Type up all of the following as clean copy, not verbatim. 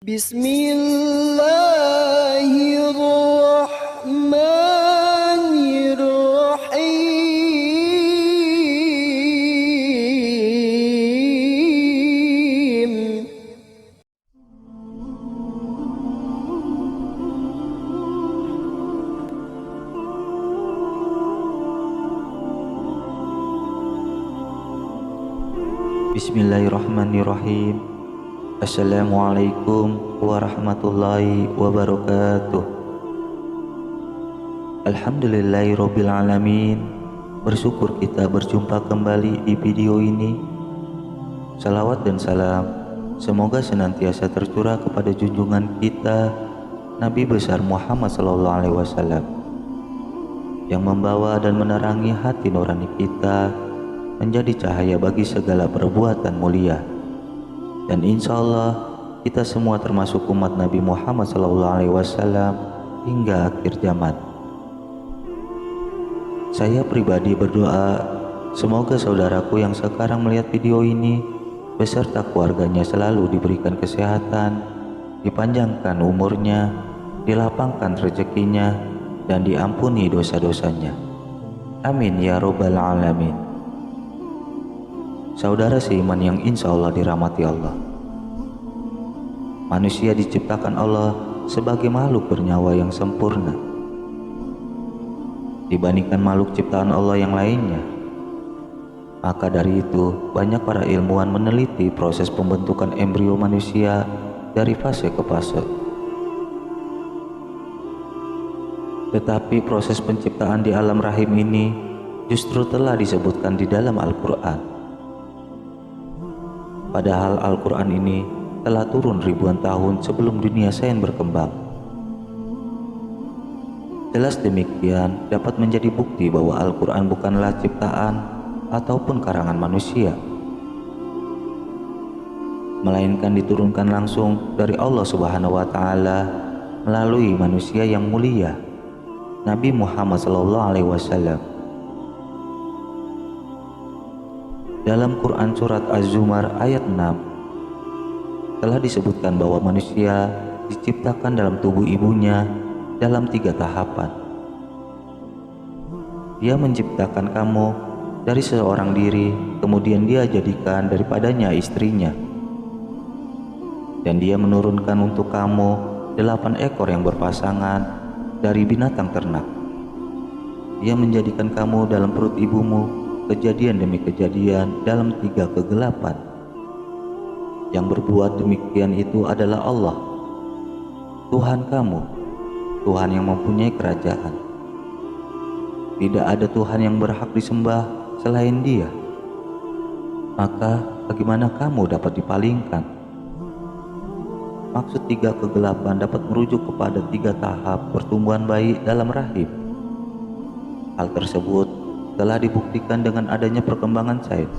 Bismillahirrahmanirrahim. Bismillahirrahmanirrahim. Assalamualaikum warahmatullahi wabarakatuh. Alhamdulillahirabbil alamin. Bersyukur kita berjumpa kembali di video ini. Salawat dan salam semoga senantiasa tercurah kepada junjungan kita Nabi besar Muhammad SAW, yang membawa dan menerangi hati nurani kita menjadi cahaya bagi segala perbuatan mulia. Dan insya Allah kita semua termasuk umat Nabi Muhammad SAW hingga akhir zaman. Saya pribadi berdoa semoga saudaraku yang sekarang melihat video ini beserta keluarganya selalu diberikan kesehatan, dipanjangkan umurnya, dilapangkan rezekinya, dan diampuni dosa-dosanya. Amin ya robbal alamin. Saudara seiman yang insya Allah dirahmati Allah, manusia diciptakan Allah sebagai makhluk bernyawa yang sempurna dibandingkan makhluk ciptaan Allah yang lainnya. Maka dari itu banyak para ilmuwan meneliti proses pembentukan embrio manusia dari fase ke fase. Tetapi proses penciptaan di alam rahim ini justru telah disebutkan di dalam Al-Quran. Padahal Al-Quran ini telah turun ribuan tahun sebelum dunia sains berkembang. Jelas demikian dapat menjadi bukti bahwa Al-Quran bukanlah ciptaan ataupun karangan manusia, melainkan diturunkan langsung dari Allah Subhanahu wa Ta'ala melalui manusia yang mulia, Nabi Muhammad SAW. Dalam Quran Surat Az-Zumar ayat 6 telah disebutkan bahwa manusia diciptakan dalam tubuh ibunya dalam 3 tahapan. Dia menciptakan kamu dari seorang diri, kemudian dia jadikan daripadanya istrinya, dan dia menurunkan untuk kamu 8 ekor yang berpasangan dari binatang ternak. Dia menjadikan kamu dalam perut ibumu kejadian demi kejadian dalam 3 kegelapan. Yang berbuat demikian itu adalah Allah, Tuhan kamu, Tuhan yang mempunyai kerajaan. Tidak ada Tuhan yang berhak disembah selain Dia. Maka bagaimana kamu dapat dipalingkan? Maksud 3 kegelapan dapat merujuk kepada 3 tahap pertumbuhan bayi dalam rahim. Hal tersebut telah dibuktikan dengan adanya perkembangan sains.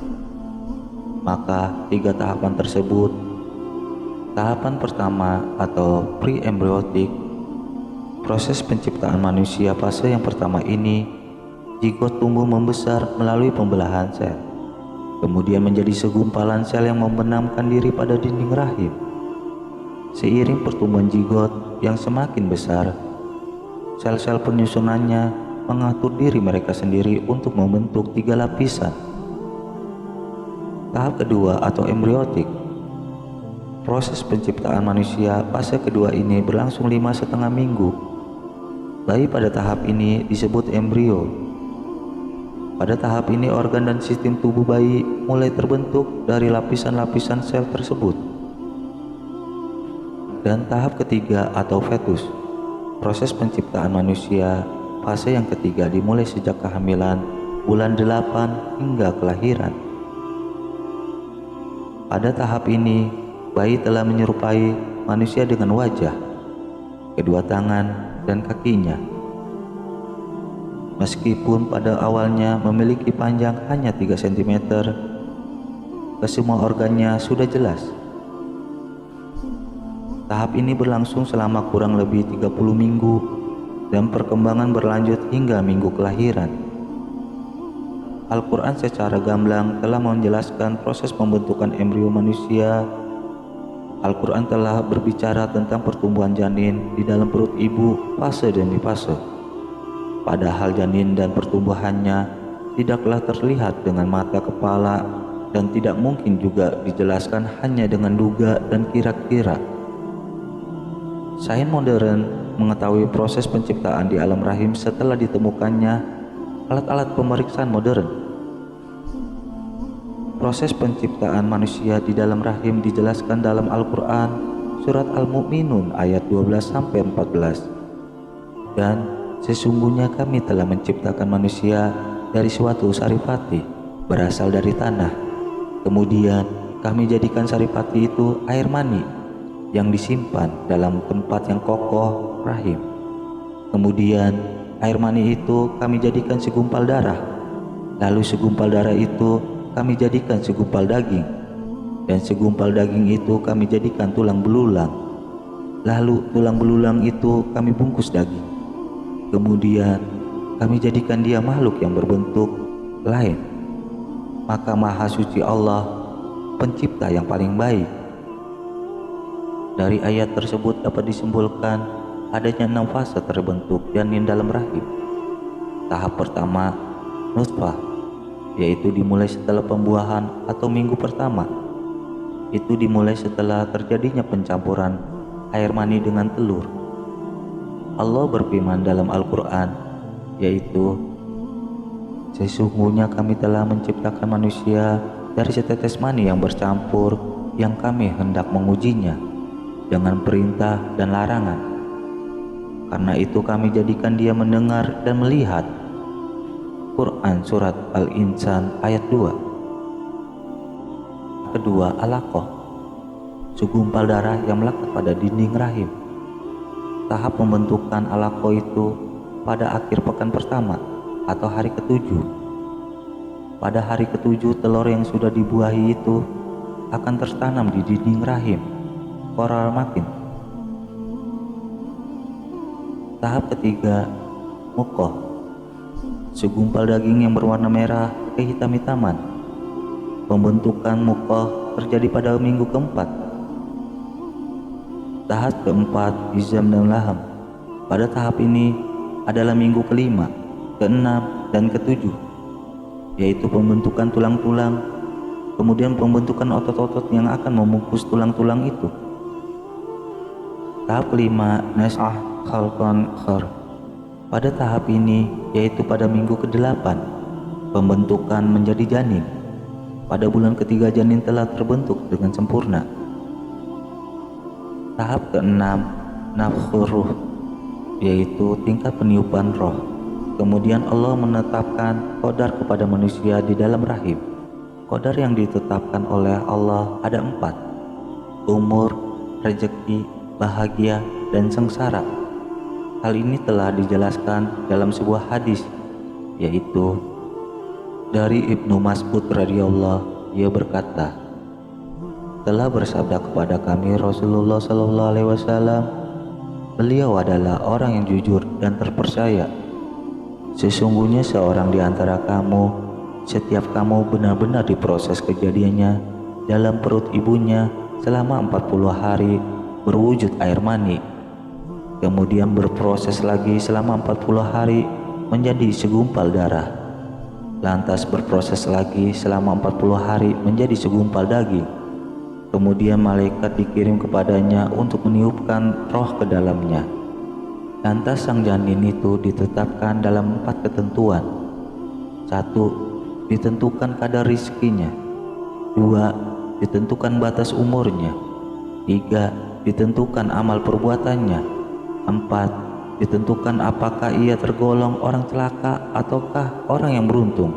Maka 3 tahapan tersebut, tahapan pertama atau pre-embryotik, proses penciptaan manusia fase yang pertama ini, zigot tumbuh membesar melalui pembelahan sel, kemudian menjadi segumpalan sel yang membenamkan diri pada dinding rahim. Seiring pertumbuhan zigot yang semakin besar, sel-sel penyusunannya mengatur diri mereka sendiri untuk membentuk 3 lapisan. Tahap kedua atau embriotik, proses penciptaan manusia fase kedua ini berlangsung 5,5 minggu. Bayi pada tahap ini disebut embrio. Pada tahap ini organ dan sistem tubuh bayi mulai terbentuk dari lapisan-lapisan sel tersebut. Dan tahap ketiga atau fetus, proses penciptaan manusia fase yang ketiga dimulai sejak kehamilan bulan 8 hingga kelahiran. Pada tahap ini, bayi telah menyerupai manusia dengan wajah, kedua tangan, dan kakinya. Meskipun pada awalnya memiliki panjang hanya 3 cm, kesemua organnya sudah jelas. Tahap ini berlangsung selama kurang lebih 30 minggu dan perkembangan berlanjut hingga minggu kelahiran. Al-Quran secara gamblang telah menjelaskan proses pembentukan embrio manusia Al-Quran telah berbicara tentang pertumbuhan janin di dalam perut ibu fase demi fase. Padahal janin dan pertumbuhannya tidaklah terlihat dengan mata kepala dan tidak mungkin juga dijelaskan hanya dengan duga dan kira-kira. Sains modern mengetahui proses penciptaan di alam rahim setelah ditemukannya alat-alat pemeriksaan modern. Proses penciptaan manusia di dalam rahim dijelaskan dalam Al-Quran surat Al-Mu'minun ayat 12-14. Dan sesungguhnya kami telah menciptakan manusia dari suatu saripati berasal dari tanah. Kemudian kami jadikan saripati itu air mani yang disimpan dalam tempat yang kokoh rahim. Kemudian air mani itu kami jadikan segumpal darah. Lalu segumpal darah itu kami jadikan segumpal daging, dan segumpal daging itu kami jadikan tulang belulang. Lalu tulang belulang itu kami bungkus daging. Kemudian kami jadikan dia makhluk yang berbentuk lain. Maka Maha Suci Allah, pencipta yang paling baik. Dari ayat tersebut dapat disimpulkan adanya 6 fase terbentuk janin dalam rahim. Tahap pertama, nutfah, yaitu dimulai setelah pembuahan atau minggu pertama. Itu dimulai setelah terjadinya pencampuran air mani dengan telur. Allah berfirman dalam Al-Quran, yaitu, sesungguhnya kami telah menciptakan manusia dari setetes mani yang bercampur, yang kami hendak mengujinya dengan perintah dan larangan. Karena itu kami jadikan dia mendengar dan melihat. Quran surat Al-Insan ayat 2. Kedua, alaqah, segumpal darah yang melekat pada dinding rahim. Tahap pembentukan alaqah itu pada akhir pekan pertama atau hari ke-7. Pada hari ke-7 telur yang sudah dibuahi itu akan tertanam di dinding rahim koral makin. Tahap ketiga, muqah, segumpal daging yang berwarna merah kehitam-hitaman. Pembentukan muqah terjadi pada minggu keempat. Tahap keempat, izam dan laham. Pada tahap ini adalah minggu kelima, keenam, dan ketujuh, yaitu pembentukan tulang-tulang, kemudian pembentukan otot-otot yang akan membungkus tulang-tulang itu. Tahap kelima, nas'ah khalqan akhar. Pada tahap ini, yaitu pada minggu ke-8, pembentukan menjadi janin. Pada bulan ketiga janin telah terbentuk dengan sempurna. Tahap ke-6, nafkhur ruh, yaitu tingkat peniupan roh. Kemudian Allah menetapkan qadar kepada manusia di dalam rahim. Qadar yang ditetapkan oleh Allah ada 4: umur, rezeki, bahagia, dan sengsara. Hal ini telah dijelaskan dalam sebuah hadis, yaitu dari Ibnu Mas'ud radhiyallahu, ia berkata, telah bersabda kepada kami Rasulullah SAW, beliau adalah orang yang jujur dan terpercaya. Sesungguhnya seorang di antara kamu, setiap kamu benar-benar diproses kejadiannya dalam perut ibunya selama 40 hari berwujud air mani, kemudian berproses lagi selama 40 hari menjadi segumpal darah, lantas berproses lagi selama 40 hari menjadi segumpal daging. Kemudian malaikat dikirim kepadanya untuk meniupkan roh ke dalamnya. Lantas sang janin itu ditetapkan dalam 4 ketentuan. 1. Ditentukan kadar rizkinya. 2. Ditentukan batas umurnya. 3. Ditentukan amal perbuatannya. 4. Ditentukan apakah ia tergolong orang celaka ataukah orang yang beruntung.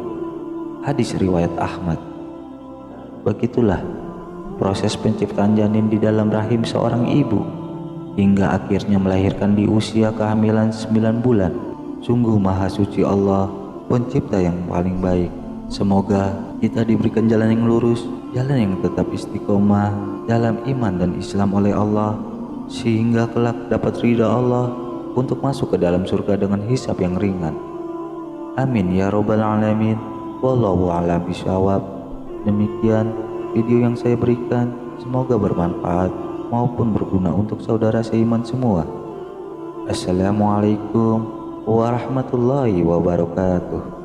Hadis riwayat Ahmad. Begitulah proses penciptaan janin di dalam rahim seorang ibu hingga akhirnya melahirkan di usia kehamilan 9 bulan. Sungguh Maha Suci Allah, pencipta yang paling baik. Semoga kita diberikan jalan yang lurus, jalan yang tetap istiqomah dalam iman dan Islam oleh Allah, sehingga kelak dapat ridha Allah untuk masuk ke dalam surga dengan hisab yang ringan. Amin ya robbal alamin. Wallahu a'lam bishawab. Demikian video yang saya berikan, semoga bermanfaat. maupun berguna untuk saudara seiman semua. Assalamualaikum warahmatullahi wabarakatuh.